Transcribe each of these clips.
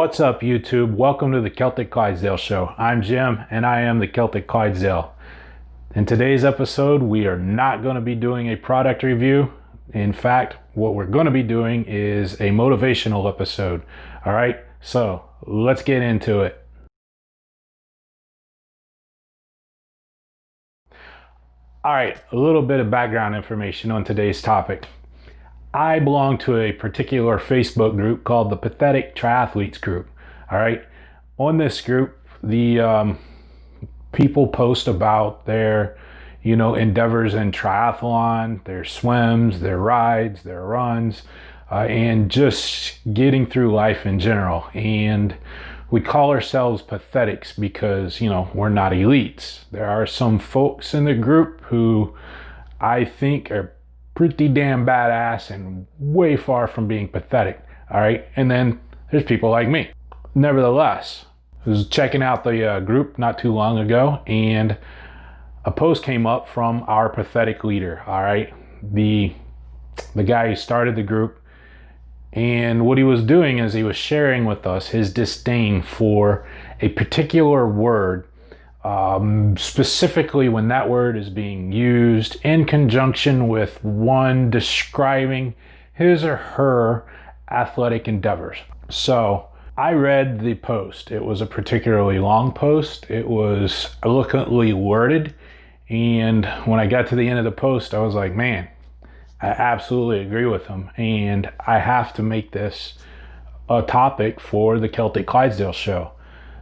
What's up, YouTube? Welcome to the Celtic Clydesdale show. I'm Jim and I am the Celtic Clydesdale. In today's episode, we are not going to be doing a product review. In fact, what we're going to be doing is a motivational episode. All right, so let's get into it. All right, a little bit of background information on today's topic. I belong to a particular Facebook group called the Pathetic Triathletes group. All right, on this group, the people post about their, endeavors in triathlon, their swims, their rides, their runs, and just getting through life in general. And we call ourselves pathetics because, we're not elites. There are some folks in the group who I think are pretty damn badass and way far from being pathetic. All right, and then there's people like me. Nevertheless, I was checking out the group not too long ago, and a post came up from our pathetic leader. All right, the guy who started the group, and what he was doing is he was sharing with us his disdain for a particular word. Specifically when that word is being used in conjunction with one describing his or her athletic endeavors. So I read the post. It was a particularly long post. It was eloquently worded. And when I got to the end of the post, I was like, man, I absolutely agree with him. And I have to make this a topic for the Celtic Clydesdale show.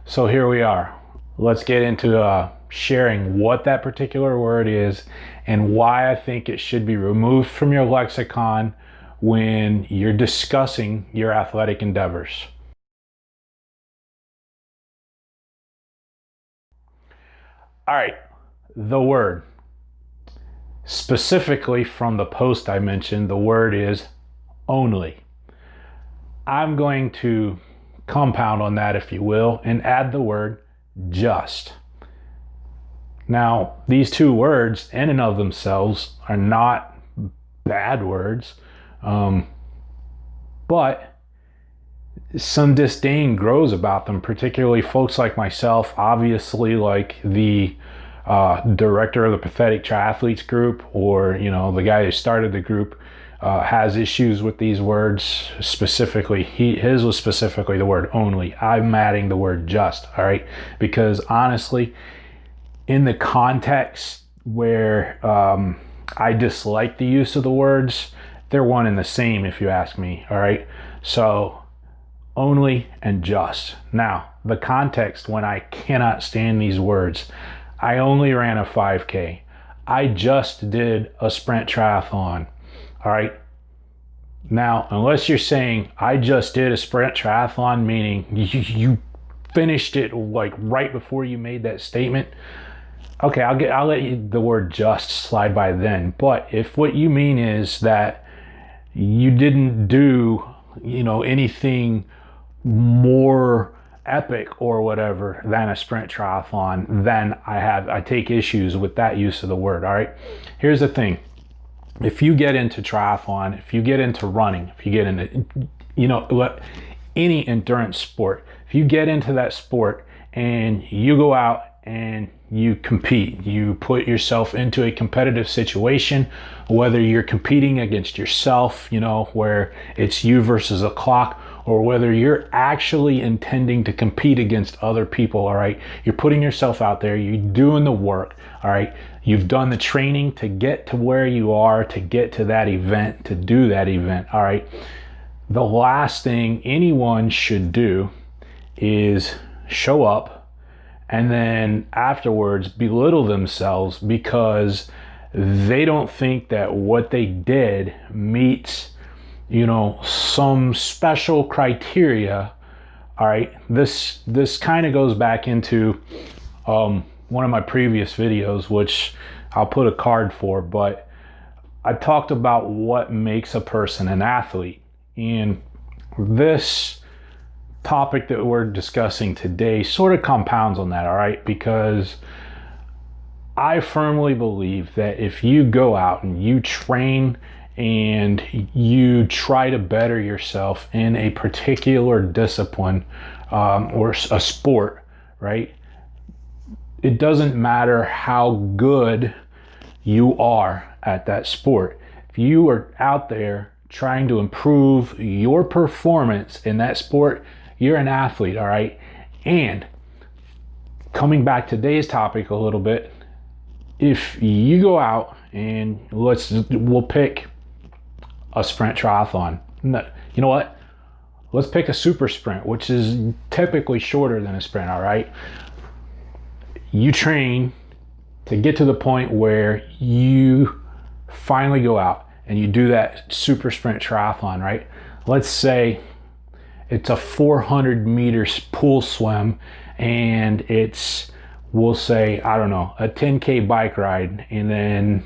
So here we are. Let's get into sharing what that particular word is and why I think it should be removed from your lexicon when you're discussing your athletic endeavors. All right, the word. Specifically from the post I mentioned, the word is only. I'm going to compound on that, if you will, and add the word just. Now, these two words in and of themselves are not bad words, but some disdain grows about them, particularly folks like myself, obviously like the director of the Pathetic Triathletes group, or the guy who started the group has issues with these words. Specifically, his was specifically the word only. I'm adding the word just. All right, because honestly, in the context where I dislike the use of the words, they're one and the same, if you ask me. All right, so only and just. Now, the context when I cannot stand these words. I only ran a 5K. I just did a sprint triathlon. All right. Now, unless you're saying I just did a sprint triathlon, meaning you finished it like right before you made that statement, okay, I'll let you the word just slide by then. But if what you mean is that you didn't do, anything more epic or whatever than a sprint triathlon, then I take issues with that use of the word. All right. Here's the thing. If you get into triathlon, if you get into running, if you get into, any endurance sport, if you get into that sport and you go out and you compete, you put yourself into a competitive situation, whether you're competing against yourself, where it's you versus a clock, or whether you're actually intending to compete against other people. All right, you're putting yourself out there, you're doing the work. All right, you've done the training to get to where you are, to get to that event, to do that event. All right, the last thing anyone should do is show up and then afterwards belittle themselves because they don't think that what they did meets some special criteria. All right, this kind of goes back into one of my previous videos, which I'll put a card for, but I talked about what makes a person an athlete. And this topic that we're discussing today sort of compounds on that. All right, because I firmly believe that if you go out and you train and you try to better yourself in a particular discipline or a sport, right? It doesn't matter how good you are at that sport. If you are out there trying to improve your performance in that sport, you're an athlete, all right? And coming back to today's topic a little bit, if you go out and we'll pick a sprint triathlon. You know what? Let's pick a super sprint, which is typically shorter than a sprint, all right? You train to get to the point where you finally go out and you do that super sprint triathlon, right? Let's say it's a 400 meters pool swim and it's, we'll say, I don't know, a 10K bike ride and then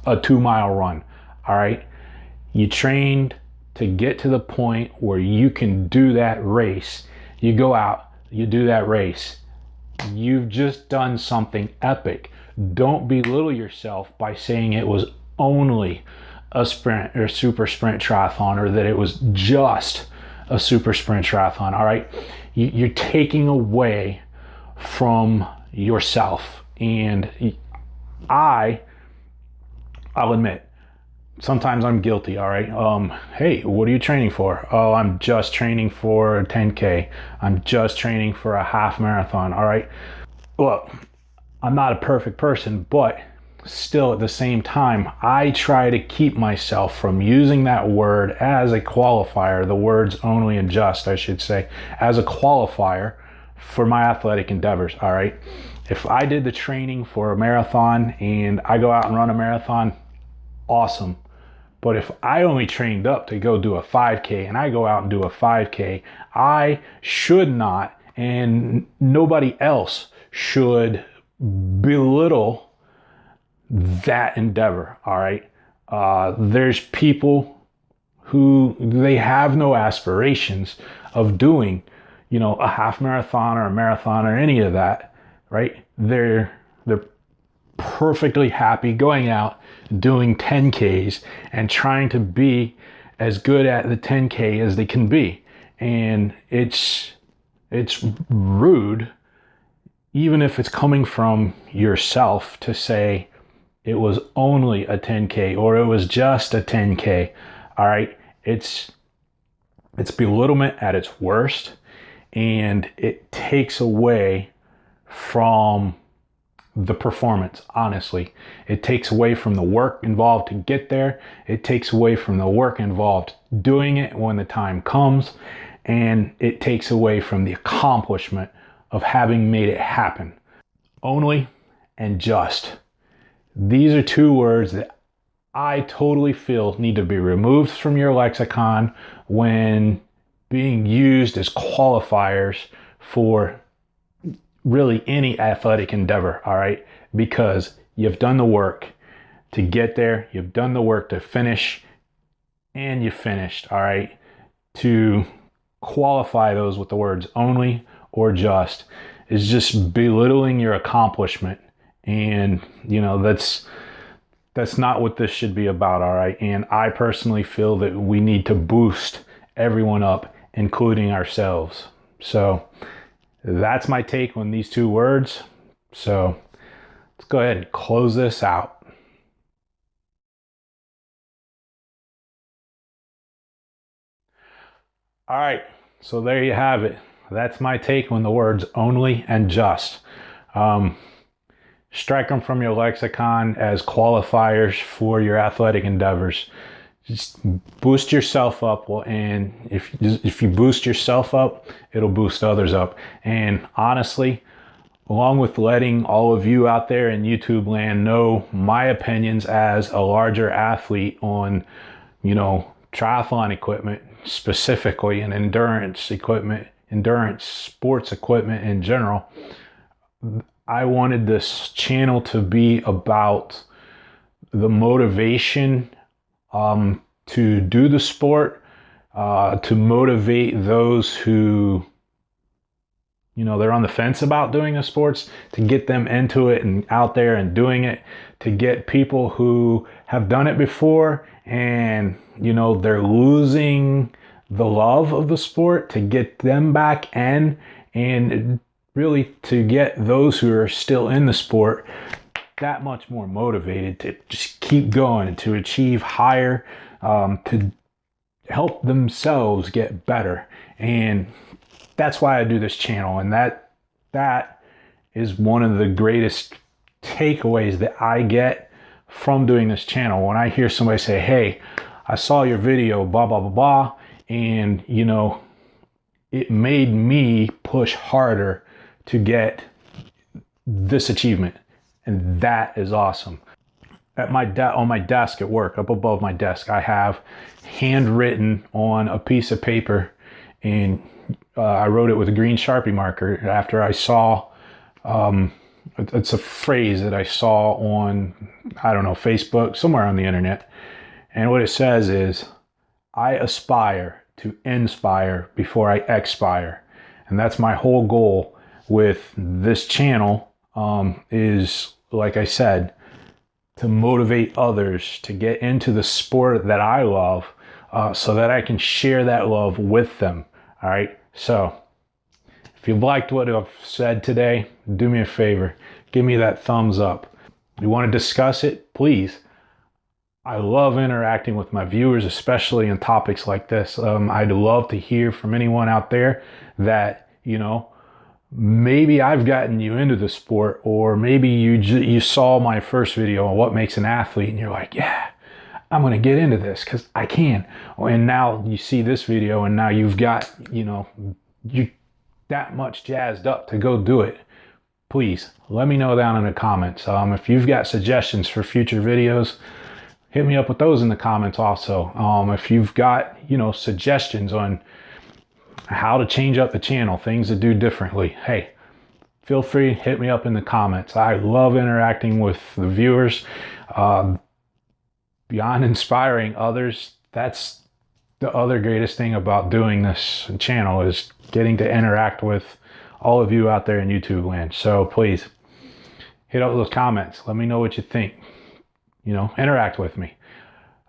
a 2-mile run, all right? You trained to get to the point where you can do that race. You go out, you do that race. You've just done something epic. Don't belittle yourself by saying it was only a sprint or super sprint triathlon, or that it was just a super sprint triathlon, all right? You're taking away from yourself. And I'll admit, sometimes I'm guilty, all right? Hey, what are you training for? Oh, I'm just training for a 10K. I'm just training for a half marathon, all right? Well, I'm not a perfect person, but still at the same time, I try to keep myself from using that word as a qualifier, the words only and just, I should say, as a qualifier for my athletic endeavors, all right? If I did the training for a marathon and I go out and run a marathon, awesome. But if I only trained up to go do a 5K and I go out and do a 5K, I should not, and nobody else should, belittle that endeavor, all right? There's people who they have no aspirations of doing, you know, a half marathon or a marathon or any of that, right? They're perfectly happy going out doing 10Ks and trying to be as good at the 10K as they can be. And it's rude, even if it's coming from yourself, to say it was only a 10K or it was just a 10K, all right? It's belittlement at its worst, and it takes away from the performance, honestly. It takes away from the work involved to get there. It takes away from the work involved doing it when the time comes, and it takes away from the accomplishment of having made it happen. Only and just. These are two words that I totally feel need to be removed from your lexicon when being used as qualifiers for really any athletic endeavor, all right? Because you've done the work to get there, you've done the work to finish, and you finished, all right? To qualify those with the words only or just is just belittling your accomplishment. And, you know, that's not what this should be about, all right? And I personally feel that we need to boost everyone up, including ourselves. So that's my take on these two words. So let's go ahead and close this out. All right, so there you have it. That's my take on the words only and just. Strike them from your lexicon as qualifiers for your athletic endeavors. Just boost yourself up, and if you boost yourself up, it'll boost others up. And honestly, along with letting all of you out there in YouTube land know my opinions as a larger athlete on, you know, triathlon equipment specifically, and endurance equipment, endurance sports equipment in general, I wanted this channel to be about the motivation to do the sport, to motivate those who, you know, they're on the fence about doing the sports, to get them into it and out there and doing it, to get people who have done it before and you know, they're losing the love of the sport, to get them back in, and really to get those who are still in the sport that much more motivated to just keep going, to achieve higher, to help themselves get better. And that's why I do this channel. And that is one of the greatest takeaways that I get from doing this channel. When I hear somebody say, hey, I saw your video, blah, blah, blah, blah, and you know, it made me push harder to get this achievement. And that is awesome. At my on my desk at work, up above my desk, I have handwritten on a piece of paper, and I wrote it with a green Sharpie marker after I saw, it's a phrase that I saw on, I don't know, Facebook, somewhere on the internet. And what it says is, I aspire to inspire before I expire. And that's my whole goal with this channel, is, like I said, to motivate others to get into the sport that I love, so that I can share that love with them. All right. So if you've liked what I've said today, do me a favor, give me that thumbs up. You want to discuss it, please. I love interacting with my viewers, especially in topics like this. I'd love to hear from anyone out there that, you know, maybe I've gotten you into the sport, or maybe you saw my first video on what makes an athlete, and you're like, yeah, I'm going to get into this because I can. And now you see this video, and now you've got, you know, you that much jazzed up to go do it. Please let me know down in the comments. If you've got suggestions for future videos, hit me up with those in the comments also. If you've got, you know, suggestions on how to change up the channel, things to do differently, hey, feel free, hit me up in the comments. I love interacting with the viewers. Beyond inspiring others, that's the other greatest thing about doing this channel, is getting to interact with all of you out there in YouTube land. So please hit up those comments. Let me know what you think. You know, interact with me.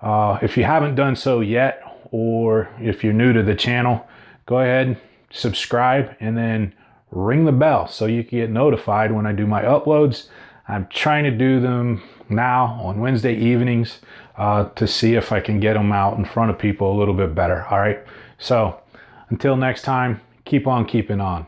If you haven't done so yet, or if you're new to the channel, go ahead, subscribe, and then ring the bell so you can get notified when I do my uploads. I'm trying to do them now on Wednesday evenings, to see if I can get them out in front of people a little bit better. All right. So until next time, keep on keeping on.